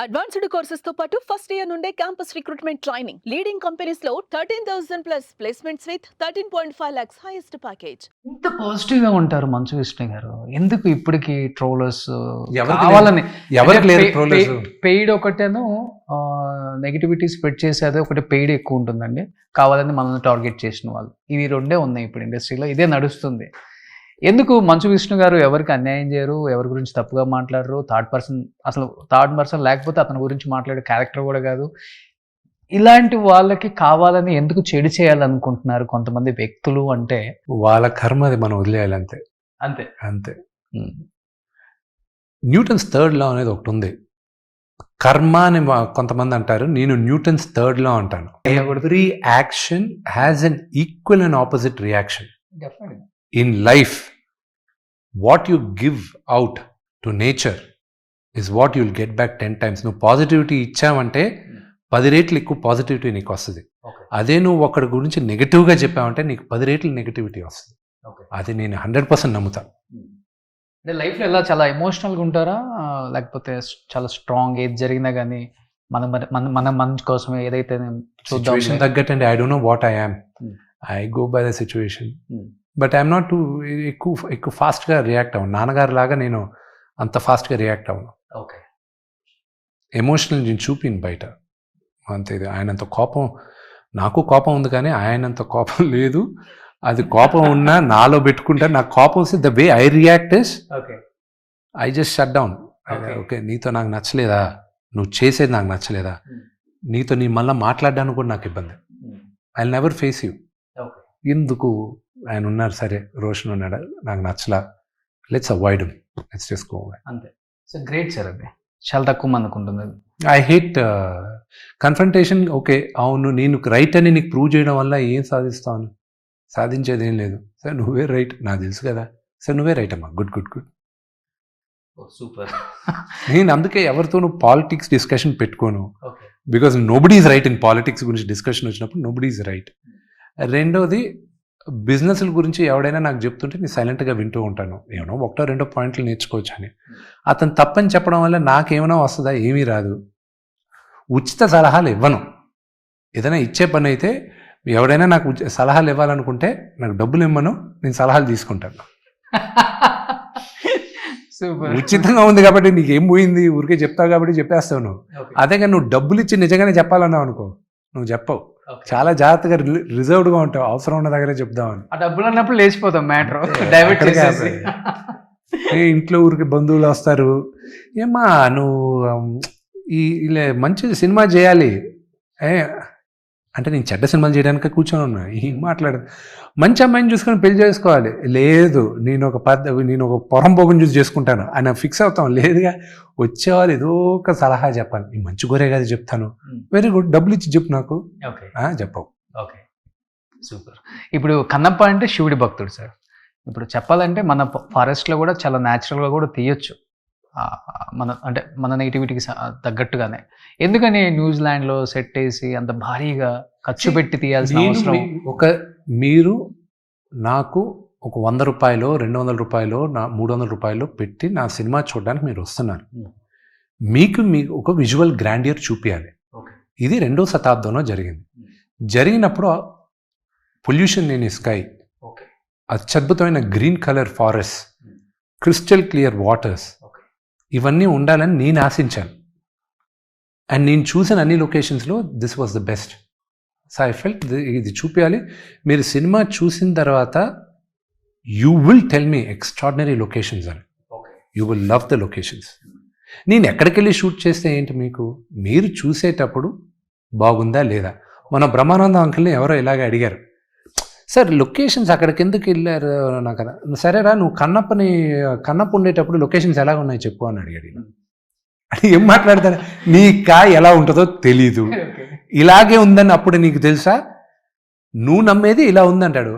Advanced courses తో పాటు first year నుండే campus recruitment training leading companies లో 13,000 plus placements with 13.5 lakhs highest package. ఇంత పాజిటివ్‌గా ఉంటారు మంచు విష్ణు గారు. ఎందుకు ఇప్పటికి ట్రోలర్స్ ఎవరికి కావాలని ఎవరికి లేరు ట్రోలర్స్? పెయిడ్ ఒకటేను నెగటివిటీ స్ప్రెడ్ చేసేది ఒకటి పెయిడ్ ఎక్కువ ఉంటుందండి. కావాలని మనల్ని టార్గెట్ చేసిన వాళ్ళు. ఇవి రెండే ఉన్నాయి ఇప్పుడు ఇండస్ట్రీలో. ఇదే నడుస్తుంది. ఎందుకు మంచు విష్ణు గారు ఎవరికి అన్యాయం చేయరు, ఎవరి గురించి తప్పుగా మాట్లాడరు, థర్డ్ పర్సన్ లేకపోతే అతని గురించి మాట్లాడే క్యారెక్టర్ కూడా కాదు. ఇలాంటి వాళ్ళకి కావాలని ఎందుకు చెడు చేయాలనుకుంటున్నారు కొంతమంది వ్యక్తులు అంటే? వాళ్ళ కర్మ అది మనం వదిలేయాలి అంతే. అంతే. అంతే. న్యూటన్స్ థర్డ్ లా అనేది ఒకటి ఉంది. కర్మ అని కొంతమంది అంటారు, నేను న్యూటన్స్ థర్డ్ లా అంటాను. Every action has an equal and opposite reaction. In life, what you give out to nature is what you'll get back 10 times. నువ్వు పాజిటివిటీ ఇచ్చావంటే 10 రెట్లు ఎక్కువ పాజిటివిటీ నీకు వస్తుంది. అదే నువ్వు ఒకరి గురించి నెగిటివ్గా చెప్పావంటే నీకు 10 రెట్లు నెగిటివిటీ వస్తుంది. అది నేను 100% నమ్ముతాను. అంటే లైఫ్లో ఎలా చాలా ఎమోషనల్గా ఉంటారా, లేకపోతే చాలా స్ట్రాంగ్ ఏది జరిగినా కానీ మన మంచి కోసమే ఏదైతే సిచ్యువేషన్ తగ్గట్టండి. I don't know what I am. I go by the situation. But I'm not ఎక్కువ ఫాస్ట్గా రియాక్ట్ అవ్వను. నాన్నగారు లాగా నేను అంత ఫాస్ట్గా రియాక్ట్ అవ్వను. ఓకే. ఎమోషనల్ నేను చూపిను బయట అంతే. ఆయనంత కోపం, నాకు కోపం ఉంది కానీ ఆయనంత కోపం లేదు. అది కోపం ఉన్నా నాలో పెట్టుకుంటా. నాకు కోపం వస్తే the way I react is I just shut down. Okay, నీతో నాకు నచ్చలేదా, నువ్వు చేసేది నాకు నచ్చలేదా, నీతో నీ మళ్ళీ మాట్లాడడానికి కూడా నాకు ఇబ్బంది. I never face you. ఎందుకు ఆయన ఉన్నారు, సరే రోషన్ ఉన్నాడు, నాకు నచ్చలా, let's avoid, let's just go away. అంతే. So great sir. అది చాలా తక్కువ మందికి ఉంటుంది. I hate confrontation. ఓకే, అవును నేను రైట్ అని నీకు ప్రూవ్ చేయడం వల్ల ఏం సాధిస్తాను? సాధించేది ఏం లేదు. సార్ నువ్వే రైట్, నాకు తెలుసు కదా, సార్ నువ్వే రైట్ అమ్మా, గుడ్ గుడ్ గుడ్. సూపర్. నేను అందుకే ఎవరితోనూ పాలిటిక్స్ డిస్కషన్ పెట్టుకోను. Because nobody is right in politics గురించి డిస్కషన్ వచ్చినప్పుడు నోబడీ ఈజ్ రైట్. రెండోది, బిజినెస్ల గురించి ఎవడైనా నాకు చెప్తుంటే నేను సైలెంట్గా వింటూ ఉంటాను. ఏమో ఒకటో రెండో పాయింట్లు నేర్చుకోవచ్చు అని. అతను తప్పని చెప్పడం వల్ల నాకేమైనా వస్తుందా? ఏమీ రాదు. ఉచిత సలహాలు ఇవ్వను. ఏదైనా ఇచ్చే పని అయితే ఎవడైనా నాకు సలహాలు ఇవ్వాలనుకుంటే నాకు డబ్బులు ఇవ్వను, నేను సలహాలు తీసుకుంటాను. ఉచితంగా ఉంది కాబట్టి నీకేం పోయింది, ఊరికే చెప్తావు కాబట్టి చెప్పేస్తావు నువ్వు. అదే కానీ నువ్వు డబ్బులు ఇచ్చి నిజంగానే చెప్పాలన్నావు అనుకో, నువ్వు చెప్పవు. చాలా జాగ్రత్తగా రిజర్వ్డ్గా ఉంటావు, అవసరం ఉన్న దగ్గరే చెప్దామని. ఆ డబ్బులు అన్నప్పుడు లేచిపోతాం మ్యాటర్ డైవర్ట్ చేసేసి. ఇంట్లో ఊరికి బంధువులు వస్తారు, ఏమ్మా నువ్వు ఇలా మంచి సినిమా చేయాలి అంటే నేను చెడ్డ సినిమాలు చేయడానికి కూర్చొని ఉన్నా. ఏం మాట్లాడదు, మంచి అమ్మాయిని చూసుకొని పెళ్లి చేసుకోవాలి. లేదు, నేను ఒక పొరంపోకం చూసి చేసుకుంటాను అని ఫిక్స్ అవుతాం. లేదుగా, వచ్చేవాళ్ళు ఏదో ఒక సలహా చెప్పాలి. ఈ మంచి గోరే కదా చెప్తాను. వెరీ గుడ్, డబ్బులు ఇచ్చి చెప్పు నాకు. చెప్పవు. Okay, super. ఇప్పుడు కన్నప్ప అంటే శివుడి భక్తుడు సార్. ఇప్పుడు చెప్పాలంటే మన ఫారెస్ట్లో కూడా చాలా న్యాచురల్గా కూడా తీయొచ్చు, మన నెగిటివిటీకి తగ్గట్టుగానే. ఎందుకని న్యూజిలాండ్లో సెట్ వేసి అంత భారీగా ఖర్చు పెట్టి తీయాల్సిన అవసరం? మీరు నాకు ఒక 100 రూపాయలు, 200 రూపాయలు, 300 రూపాయలు పెట్టి నా సినిమా చూడడానికి మీరు వస్తున్నారు. మీకు ఒక విజువల్ గ్రాండియర్ చూపించాలి. ఇది 2వ శతాబ్దంలో జరిగింది. జరిగినప్పుడు పొల్యూషన్ లేని స్కై, అత్యద్భుతమైన green colour forest, crystal clear waters, ఇవన్నీ ఉండాలని నేను ఆశించాను. అండ్ నేను చూసిన అన్ని లొకేషన్స్లో this was the best. So I felt ఇది చూపించాలి. మీరు సినిమా చూసిన తర్వాత you will tell me extraordinary locations అని. You will love the locations. నేను ఎక్కడికి వెళ్ళి షూట్ చేస్తే ఏంటి, మీకు మీరు చూసేటప్పుడు బాగుందా లేదా? మన బ్రహ్మానందం అంకుల్ని ఎవరో ఇలాగే అడిగారు, సార్ లొకేషన్స్ అక్కడికి ఎందుకు వెళ్ళారు నాకు కదా. సరేరా, నువ్వు కన్నప్ప ఉండేటప్పుడు లొకేషన్స్ ఎలా ఉన్నాయి చెప్పు అని అడిగాడు. అని ఏం మాట్లాడతాడు, నీ కాయ ఎలా ఉంటుందో తెలీదు, ఇలాగే ఉందని అప్పుడు నీకు తెలుసా, నువ్వు నమ్మేది ఇలా ఉందంటాడు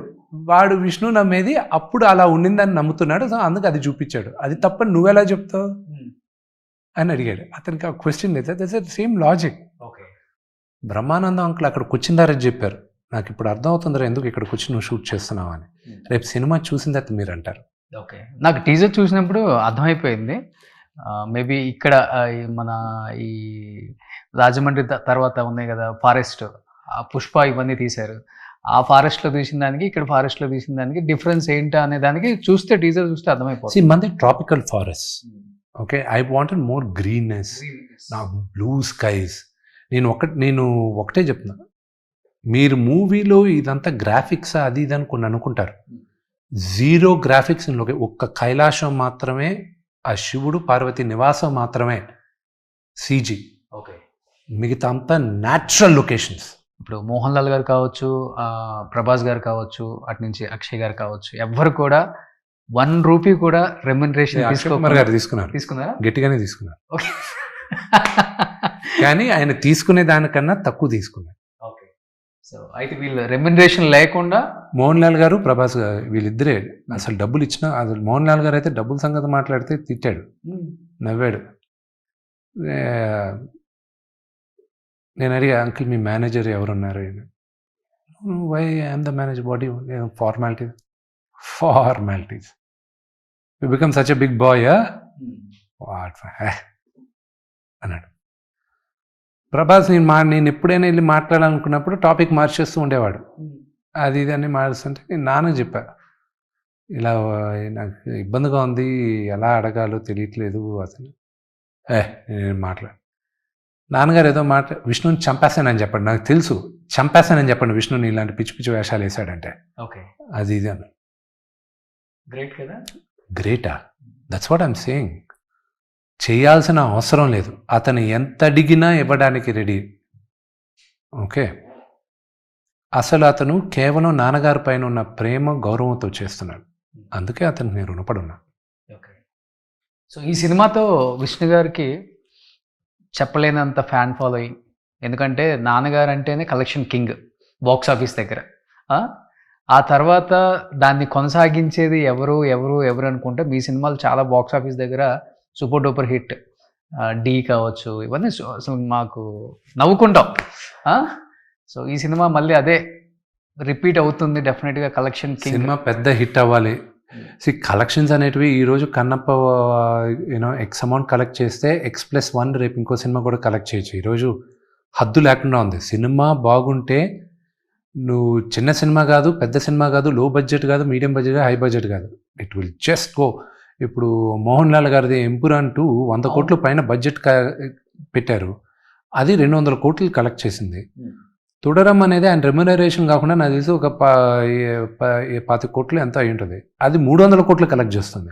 వాడు. విష్ణు నమ్మేది అప్పుడు అలా ఉండిందని నమ్ముతున్నాడు, సో అందుకు అది చూపించాడు. అది తప్పని నువ్వెలా చెప్తావు అని అడిగాడు. అతనికి ఆ క్వశ్చన్ లేదు. That's the same logic. Brahmanandam uncle అక్కడికి వచ్చిందారని చెప్పారు. నాకు ఇప్పుడు అర్థమవుతుందిరా ఎందుకు ఇక్కడికి వచ్చి నువ్వు షూట్ చేస్తున్నావు అని. రేపు సినిమా చూసిన తర్వాత మీరు అంటారు. ఓకే, నాకు టీజర్ చూసినప్పుడు అర్థమైపోయింది. మేబీ ఇక్కడ మన ఈ రాజమండ్రి తర్వాత ఉన్నాయి కదా ఫారెస్ట్, ఆ పుష్ప ఇవన్నీ తీశారు. ఆ ఫారెస్ట్లో తీసిన దానికి ఇక్కడ ఫారెస్ట్లో తీసిన దానికి డిఫరెన్స్ ఏంటా అనే దానికి చూస్తే టీజర్ చూస్తే అర్థమైపోతుంది. మంది tropical forest. Okay, I wanted more greenness, నా బ్లూ స్కైస్. నేను ఒకటే చెప్తున్నా, మీరు మూవీలో ఇదంతా గ్రాఫిక్స్ అది ఇది అని కొన్ని అనుకుంటారు. Zero graphics. ఒక్క కైలాసం మాత్రమే, ఆ శివుడు పార్వతి నివాసం మాత్రమే సీజీ. ఓకే, మిగతా అంతా న్యాచురల్ లొకేషన్స్. ఇప్పుడు మోహన్ లాల్ గారు కావచ్చు, ప్రభాస్ గారు కావచ్చు, అటు నుంచి అక్షయ్ గారు కావచ్చు, ఎవ్వరు కూడా ₹1 కూడా రెమ్యునరేషన్ గారు తీసుకున్నారా? గట్టిగానే తీసుకున్నారు. ఓకే, కానీ ఆయన తీసుకునే దానికన్నా తక్కువ తీసుకున్నారు. ఓకే, సో అయితే వీళ్ళు రెమ్యునరేషన్ లేకుండా మోహన్ లాల్ గారు, ప్రభాస్ గారు వీళ్ళిద్దరే అసలు డబ్బులు ఇచ్చినా, అసలు మోహన్ లాల్ గారు అయితే డబ్బుల సంగతి మాట్లాడితే తిట్టాడు, నవ్వాడు. నేను అడిగా, అంకుల్ మీ మేనేజర్ ఎవరున్నారు? Why I'm the manager, body formalities you become such a big boy అన్నాడు. ప్రభాస్ నేను ఎప్పుడైనా వెళ్ళి మాట్లాడాలనుకున్నప్పుడు టాపిక్ మార్చేస్తూ ఉండేవాడు. అది ఇది అని మారుస్తుంటే నేను నాన్నకు చెప్పా, ఇలా నాకు ఇబ్బందిగా ఉంది, ఎలా అడగాలో తెలియట్లేదు అసలు. నేను మాట్లాడు. నాన్నగారు ఏదో విష్ణుని చంపేస్తానని చెప్పండి, నాకు తెలుసు చంపేస్తానని చెప్పండి విష్ణుని ఇలాంటి పిచ్చి పిచ్చి వేషాలు వేసాడంటే. ఓకే, అది ఇది అన్న. గ్రేట్ కదా. గ్రేటా? That's what I'm saying. చేయాల్సిన అవసరం లేదు, అతను ఎంత అడిగినా ఇవ్వడానికి రెడీ. ఓకే, అసలు అతను కేవలం నాన్నగారి పైన ఉన్న ప్రేమ గౌరవంతో చేస్తున్నాడు, అందుకే అతనికి నేను రుణపడి ఉన్నా. ఓకే, సో ఈ సినిమాతో విష్ణు గారికి చెప్పలేనంత ఫ్యాన్ ఫాలోయింగ్. ఎందుకంటే నాన్నగారు అంటేనే కలెక్షన్ కింగ్ బాక్స్ ఆఫీస్ దగ్గర. ఆ తర్వాత దాన్ని కొనసాగించేది ఎవరు అనుకుంటే మీ సినిమాలు చాలా బాక్స్ ఆఫీస్ దగ్గర సూపర్ డూపర్ హిట్. డీ కావచ్చు, ఇవన్నీ అసలు మాకు నవ్వుకుంటాం. సో ఈ సినిమా మళ్ళీ అదే రిపీట్ అవుతుంది డెఫినెట్గా. కలెక్షన్ కింగ్ సినిమా పెద్ద హిట్ అవ్వాలి. కలెక్షన్స్ అనేటివి ఈరోజు కన్నప్ప ఎక్స్ అమౌంట్ కలెక్ట్ చేస్తే X+1 రేపు ఇంకో సినిమా కూడా కలెక్ట్ చేయొచ్చు. ఈరోజు హద్దు లేకుండా ఉంది. సినిమా బాగుంటే నువ్వు చిన్న సినిమా కాదు, పెద్ద సినిమా కాదు, లో బడ్జెట్ కాదు, మీడియం బడ్జెట్, హై బడ్జెట్ కాదు, ఇట్ విల్ జస్ట్ గో. ఇప్పుడు మోహన్ లాల్ గారిది ఎంపురాన్ 2 100 కోట్ల పైన బడ్జెట్ పెట్టారు, అది 200 కోట్లు కలెక్ట్ చేసింది. తుడరం అనేది ఆయన రెమ్యునరేషన్ కాకుండా నాకు తెలిసి ఒక 25 కోట్లు ఎంత అయి ఉంటుంది, అది 300 కోట్లు కలెక్ట్ చేస్తుంది.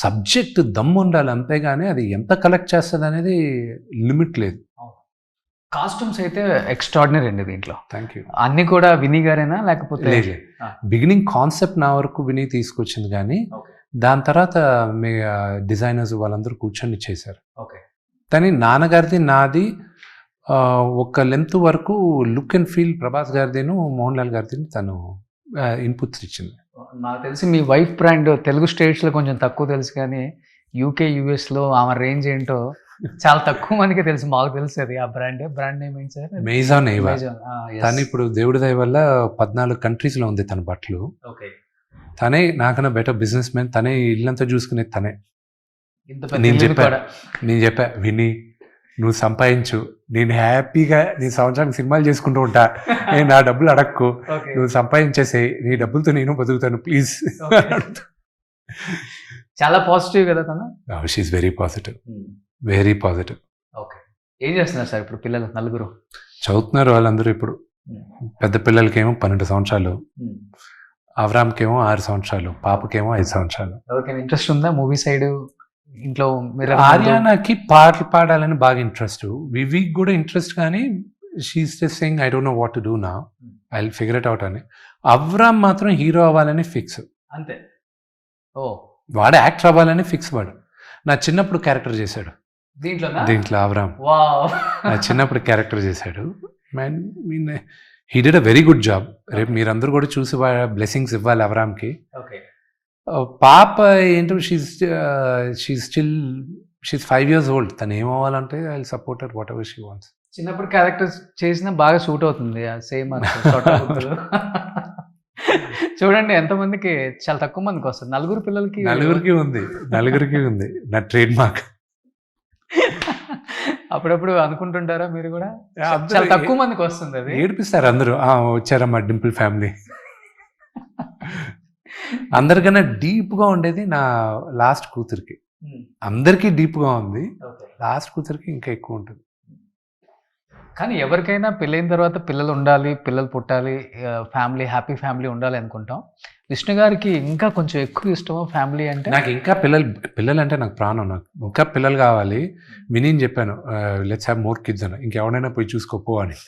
సబ్జెక్ట్ దమ్ము ఉండాలి, అంతేగాని అది ఎంత కలెక్ట్ చేస్తుంది అనేది లిమిట్ లేదు. కాస్ట్యూమ్స్ అయితే ఎక్స్ట్రాడినరీ అండి దీంట్లో. Thank you. అన్ని కూడా విని గారేనా లేకపోతే? లేదు, బిగినింగ్ కాన్సెప్ట్ నా వరకు విని తీసుకొచ్చింది, కానీ దాని తర్వాత మీ డిజైనర్స్ వాళ్ళందరూ కూర్చొని చేశారు. కానీ నాన్నగారిది నాది ఒక లెంత్ వరకు లుక్ అండ్ ఫీల్ ప్రభాస్ గారిదేను మోహన్ లాల్ గారిది తను ఇన్పుట్స్ ఇచ్చింది. నాకు తెలిసి మీ వైఫ్ బ్రాండ్ తెలుగు స్టేట్స్లో కొంచెం తక్కువ తెలుసు, కానీ UK US ఆమె రేంజ్ ఏంటో చాలా తక్కువ మందికి తెలుసు. మాకు తెలుసు అది. ఆ బ్రాండ్ నేమ్ ఏంటి సార్? మెయిజాన్ ఏవా. తను ఇప్పుడు దేవుడి దయ వల్ల 14 కంట్రీస్లో ఉంది తన బట్టలు. తనే నాకన్నా బెటర్ బిజినెస్ మ్యాన్, తనే ఇల్లంతా చూసుకునేది తనే. నేను చెప్పా విని నువ్వు సంపాదించు, నేను హ్యాపీగా నీ సంవత్సరానికి సినిమాలు చేసుకుంటూ ఉంటా, నేను నా డబ్బులు అడక్కు, నువ్వు సంపాదించేసే, నీ డబ్బులతో నేను బతుకుతాను ప్లీజ్. చాలా పాజిటివ్ కదా తను. She's very positive, very positive. Okay, ఏం చేస్తున్నారు సార్ ఇప్పుడు పిల్లలు? 4 చదువుతున్నారు వాళ్ళందరూ. ఇప్పుడు పెద్ద పిల్లలకేమో 12 సంవత్సరాలు, అవరామ్కేమో 6 సంవత్సరాలు, పాపకేమో 5 సంవత్సరాలు. ఎవరికైనా ఇంట్రెస్ట్ ఉందా మూవీ సైడ్ ఇంట్లో? ఆర్యానాకి పాటలు పాడాలని బాగా ఇంట్రెస్ట్, వివికి కూడా ఇంట్రెస్ట్, కానీ she's just saying I don't know what to do now, I will figure it out అని. అవరామ్ మాత్రం హీరో అవ్వాలని ఫిక్స్. అంతే. వాడు యాక్టర్ అవ్వాలని ఫిక్స్. వాడు నా చిన్నప్పుడు క్యారెక్టర్ చేశాడు దీంట్లో అవరామ్. నా చిన్నప్పుడు క్యారెక్టర్ చేశాడు. He did a very good job. రేపు మీరందరూ కూడా చూసి బ్లెస్సింగ్స్ ఇవ్వాలి అవరామ్కి. పాప ఏంటో షీస్ 5 years old. తను ఏమవ్వాలంటే I will support her whatever she wants. చిన్నప్పుడు క్యారెక్టర్స్ చేసినా బాగా సూట్ అవుతుంది. సేమ్ చూడండి ఎంతమందికి, చాలా తక్కువ మందికి వస్తుంది. నలుగురికి ఉంది నా ట్రేడ్ మార్క్. అప్పుడప్పుడు అనుకుంటుంటారా మీరు కూడా? అందరూ చాలా తక్కువ మందికి వస్తుంది అది. ఏడిపిస్తారు అందరూ. వచ్చారా మా డింపుల్ ఫ్యామిలీ. అందరికన్నా డీప్గా ఉండేది నా లాస్ట్ కూతురికి. అందరికీ డీప్గా ఉంది, లాస్ట్ కూతురికి ఇంకా ఎక్కువ ఉంటుంది. కానీ ఎవరికైనా పెళ్ళైన తర్వాత పిల్లలు ఉండాలి, పిల్లలు పుట్టాలి, ఫ్యామిలీ, హ్యాపీ ఫ్యామిలీ ఉండాలి అనుకుంటాం. విష్ణు గారికి ఇంకా కొంచెం ఎక్కువ ఇష్టం ఫ్యామిలీ అంటే. నాకు ఇంకా పిల్లలు అంటే నాకు ప్రాణం. నాకు ఇంకా పిల్లలు కావాలి. విని చెప్పాను, లెట్స్ హ్యావ్ మోర్ కిడ్స్ అని. ఇంకెవరైనా పోయి చూసుకోపో అని.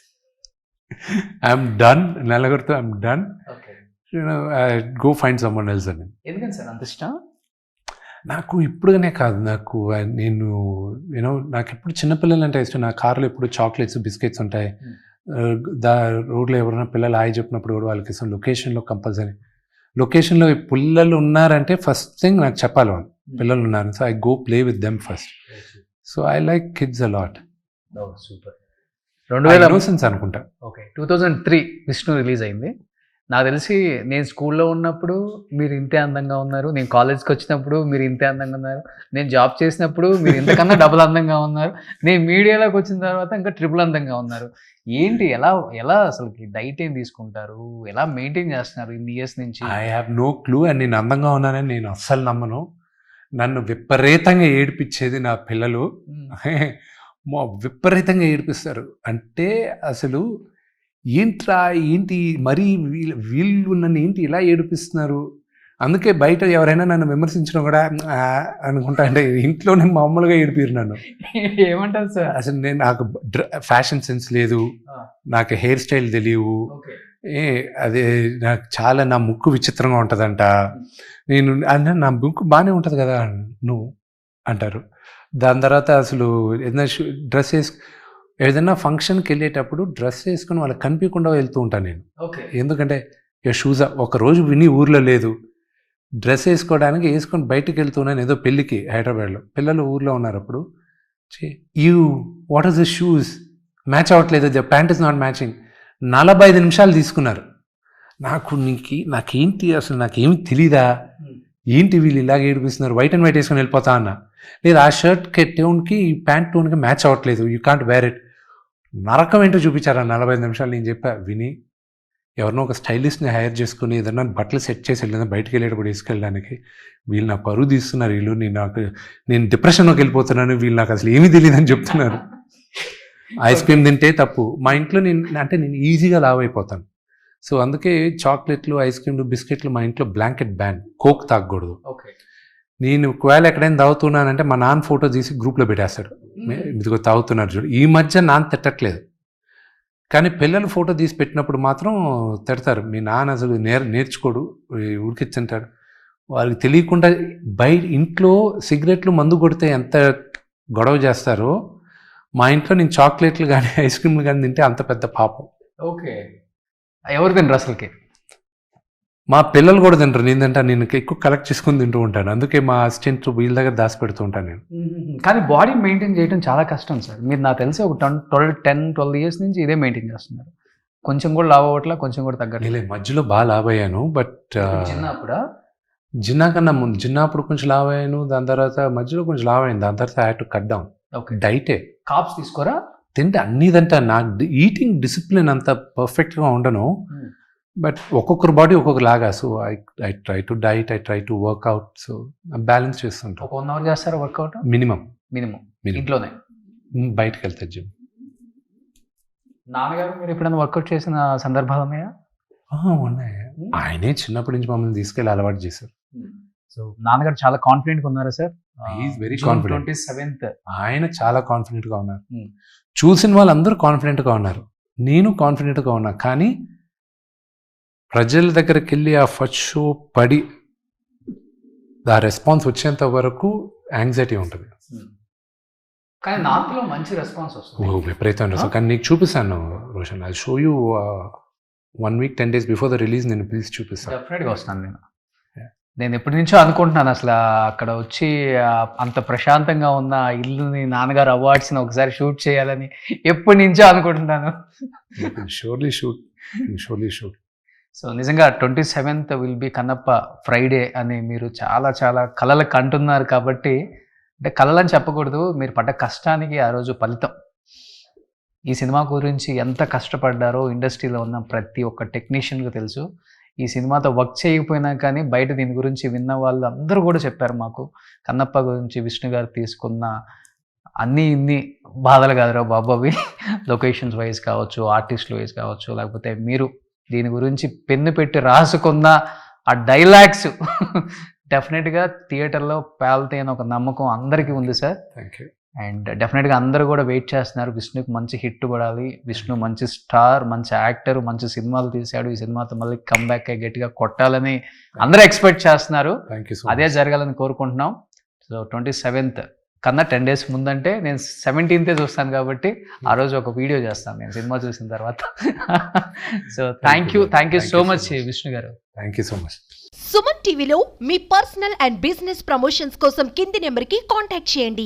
ఐఎమ్ డన్, నలుగురితో I'm done, go find someone else అని. ఎందుకని సార్ అంత ఇష్టం? నాకు ఇప్పుడుగానే కాదు, నాకు నేను నాకు ఎప్పుడు చిన్నపిల్లలు అంటే ఇష్టం. నా కార్లో ఎప్పుడు చాక్లెట్స్, బిస్కెట్స్ ఉంటాయి. రోడ్లో ఎవరైనా పిల్లలు హాయ్ చెప్పినప్పుడు కూడా వాళ్ళకి ఇష్టం. లొకేషన్లో కంపల్సరీ, లొకేషన్లో పిల్లలు ఉన్నారంటే ఫస్ట్ థింగ్ నాకు చెప్పాలి వాళ్ళు పిల్లలు ఉన్నారు. So I go play with them first. So I like kids a lot. Super. 2000 అనుకుంటా. ఓకే, 2003 విష్ణు రిలీజ్ అయింది. నాకు తెలిసి నేను స్కూల్లో ఉన్నప్పుడు మీరు ఇంతే అందంగా ఉన్నారు, నేను కాలేజ్కి వచ్చినప్పుడు మీరు ఇంతే అందంగా ఉన్నారు, నేను జాబ్ చేసినప్పుడు మీరు ఇంతకన్నా డబుల్ అందంగా ఉన్నారు, నేను మీడియాలోకి వచ్చిన తర్వాత ఇంకా ట్రిపుల్ అందంగా ఉన్నారు. ఏంటి, ఎలా అసలుకి డైట్ ఏం తీసుకుంటారు, ఎలా మెయింటైన్ చేస్తున్నారు ఇన్ని ఇయర్స్ నుంచి? I have no clue. And నేను అందంగా ఉన్నానని నేను అస్సలు నమ్మను. నన్ను విపరీతంగా ఏడిపించేది నా పిల్లలు. విపరీతంగా ఏడిపిస్తారు. అంటే అసలు ఏంటి మరీ వీళ్ళు నన్ను ఏంటి ఇలా ఏడిపిస్తున్నారు. అందుకే బయట ఎవరైనా నన్ను విమర్శించడం కూడా అనుకుంటా. అంటే ఇంట్లోనే మామూలుగా ఏడిపిరు నన్ను. ఏమంటారు సార్? అసలు నాకు ఫ్యాషన్ సెన్స్ లేదు, నాకు హెయిర్ స్టైల్ తెలియవు, అదే నాకు చాలా నా ముక్కు విచిత్రంగా ఉంటుందంట. నేను అంటే నా ముక్కు బాగానే ఉంటుంది కదా నువ్వు అంటారు. దాని తర్వాత అసలు ఏదైనా డ్రెస్ ఏదైనా ఫంక్షన్కి వెళ్ళేటప్పుడు డ్రెస్ వేసుకొని వాళ్ళకి కనిపించకుండా వెళ్తూ ఉంటాను నేను. ఎందుకంటే షూస్ ఒకరోజు విని ఊర్లో లేదు, డ్రెస్ వేసుకొని బయటకు వెళ్తున్నాను ఏదో పెళ్ళికి హైదరాబాద్లో. పిల్లలు ఊర్లో ఉన్నారు. అప్పుడు what is the shoes, match అవ్వట్లేదు, the pant is not matching. 45 నిమిషాలు తీసుకున్నారు. నాకేంటి అసలు నాకేమి తెలీదా, ఏంటి వీళ్ళు ఇలాగ ఏడిపిస్తున్నారు, వైట్ అండ్ వైట్ వేసుకొని వెళ్ళిపోతా అన్న. లేదు, ఆ షర్ట్కి టోన్కి ఈ ప్యాంట్ టోన్కి మ్యాచ్ అవ్వట్లేదు, యూ కాంట్ వేర్ ఇట్. నరకం ఏంటో చూపించారు ఆ 45 నిమిషాలు. నేను చెప్పా, విని ఎవరినో ఒక స్టైలిస్ట్ని హైర్ చేసుకుని ఏదన్నా బట్టలు సెట్ చేసి వెళ్ళిన బయటకు వెళ్ళేటప్పుడు వేసుకెళ్ళడానికి. వీళ్ళు నా పరువు తీస్తున్నారు, వీళ్ళు నేను డిప్రెషన్లోకి వెళ్ళిపోతున్నాను, వీళ్ళు నాకు అసలు ఏమీ తెలియదని చెప్తున్నారు. ఐస్ క్రీమ్ తింటే తప్పు. మా ఇంట్లో నేను ఈజీగా లావ్ అయిపోతాను. సో అందుకే చాక్లెట్లు, ఐస్ క్రీమ్లు, బిస్కెట్లు మా ఇంట్లో బ్లాంకెట్ బ్యాన్. కోక్ తాగకూడదు. నేను ఒకవేళ ఎక్కడైనా తాగుతున్నానంటే మా నాన్న ఫోటో తీసి గ్రూప్లో పెట్టేస్తాడు, ఇదిగో తాగుతున్నారు చూడు. ఈ మధ్య నాన్న తిట్టట్లేదు, కానీ పిల్లలు ఫోటో తీసి పెట్టినప్పుడు మాత్రం తిడతారు. మీ నాన్న అసలు నేర్చుకోడు, ఉడికిచ్చుంటాడు. వాళ్ళకి తెలియకుండా బయట ఇంట్లో సిగరెట్లు, మందు కొడితే ఎంత గొడవ చేస్తారో, మా ఇంట్లో నేను చాక్లెట్లు కానీ ఐస్ క్రీమ్లు కానీ తింటే అంత పెద్ద పాపం. ఓకే, ఎవరు తినరు అసలుకి? మా పిల్లలు కూడా తింటారు. నేను ఎక్కువ కలెక్ట్ చేసుకుని తింటూ ఉంటాను. అందుకే మా అసిస్టెంట్ వీళ్ళ దగ్గర దాచి పెడుతూ ఉంటాను నేను. కానీ బాడీ మెయింటైన్ చేయడం చాలా కష్టం సార్. మీరు నాకు తెలిసి ఒక 10-12 ఇయర్స్ నుంచి ఇదే మెయింటైన్ చేస్తున్నారు. కొంచెం కూడా లావ్ అవ్వట్లా, కొంచెం కూడా తగ్గట్లేదు. మధ్యలో బాగా లావ్ అయ్యాను, బట్ జిన్నా కన్నా ముందు జిన్నప్పుడు కొంచెం లావ్ అయ్యాను. దాని తర్వాత మధ్యలో కొంచెం లావ్ అయింది. దాని తర్వాత I have to cut down. డైటే. కాప్స్ తీసుకోరా? తింటే అన్నీ తింటా. నాకు ఈటింగ్ డిసిప్లిన్ అంత పర్ఫెక్ట్గా ఉండను, బట్ ఒక్కొక్కరు బాడీ ఒక్కొక్కలాగా. So I try to diet, I try to workout. So balance చేస్తుంటాను. 1 అవర్ చేస్తారా వర్కౌట్? మినిమం ఇంట్లోనే? బయటకు వెళ్తే జిమ్. నాన్నగారు మీరు ఎప్పుడైనా వర్కౌట్ చేసిన సందర్భాలు ఉన్నాయా? ఉన్నాయి. ఆయనే చిన్నప్పటి నుంచి మమ్మల్ని తీసుకెళ్ళి అలవాటు చేశారు. సో నాన్నగారు చాలా కాన్ఫిడెంట్గా ఉన్నారా సార్? Very confident. 27th ఆయన చాలా కాన్ఫిడెంట్గా ఉన్నారు. చూసిన వాళ్ళందరూ కాన్ఫిడెంట్గా ఉన్నారు, నేను కాన్ఫిడెంట్గా ఉన్నా. కానీ ప్రజల దగ్గరికి వెళ్ళి ఆ ఫస్ట్ షో పడి ఆ రెస్పాన్స్ వచ్చేంత వరకు యాంగ్జైటీ ఉంటుంది. కానీ నార్త్లో మంచి రెస్పాన్స్ వస్తుంది. విపరీతం రెస్పాన్స్. కానీ నీకు చూపిస్తాను Roshan, I show you 1 week 10 days before the release. నేను ప్లీజ్ చూపిస్తాను. డెఫినెట్గా వస్తాను. నేను ఎప్పటి నుంచో అనుకుంటున్నాను అసలు అక్కడ వచ్చి అంత ప్రశాంతంగా ఉన్న ఇల్లుని నాన్నగారు అవార్డ్స్ని ఒకసారి షూట్ చేయాలని ఎప్పటి నుంచో అనుకుంటున్నాను. Surely shoot. సో నిజంగా 27th will be Kannappa Friday అని మీరు చాలా చాలా కలలు కంటున్నారు కాబట్టి, అంటే కలలని చెప్పకూడదు, మీరు పడ్డ కష్టానికి ఆ రోజు ఫలితం. ఈ సినిమా గురించి ఎంత కష్టపడ్డారో ఇండస్ట్రీలో ఉన్న ప్రతి ఒక్క టెక్నీషియన్‌కి తెలుసు. ఈ సినిమాతో వర్క్ చేయకపోయినా కానీ బయట దీని గురించి విన్న వాళ్ళు అందరూ కూడా చెప్పారు మాకు. కన్నప్ప గురించి విష్ణు గారు తీసుకున్న ఇన్ని బాధలు కాదురా బాబు అవి. లొకేషన్స్ వైజ్ కావచ్చు, ఆర్టిస్ట్ వైజ్ కావచ్చు, లేకపోతే మీరు దీని గురించి పెన్ను పెట్టి రాసుకున్న ఆ డైలాగ్స్ డెఫినెట్‌గా థియేటర్‌లో పేలుతాయి అని ఒక నమ్మకం అందరికీ ఉంది సార్. Thank you. అండ్ డెఫినెట్‌గా అందరూ కూడా వెయిట్ చేస్తున్నారు. విష్ణుకి మంచి హిట్ పడాలి. విష్ణు మంచి స్టార్, మంచి యాక్టర్, మంచి సినిమాలు తీశాడు. ఈ సినిమాతో మళ్ళీ కమ్‌బ్యాక్ అయ్యి గట్టిగా కొట్టాలని అందరూ ఎక్స్పెక్ట్ చేస్తున్నారు. థ్యాంక్ యూ సో అదే మచ్. జరగాలని కోరుకుంటున్నాం. సో 27th కన్నా 10 days ముందంటే నేను 17th చూస్తాను కాబట్టి ఆ రోజు ఒక వీడియో చేస్తాను నేను సినిమా చూసిన తర్వాత. So thank you so much Vishnu garu. Thank you so much. Suman టీవీలో మీ పర్సనల్ అండ్ బిజినెస్ ప్రమోషన్స్ కోసం కింది నెంబర్కి కాంటాక్ట్ చేయండి.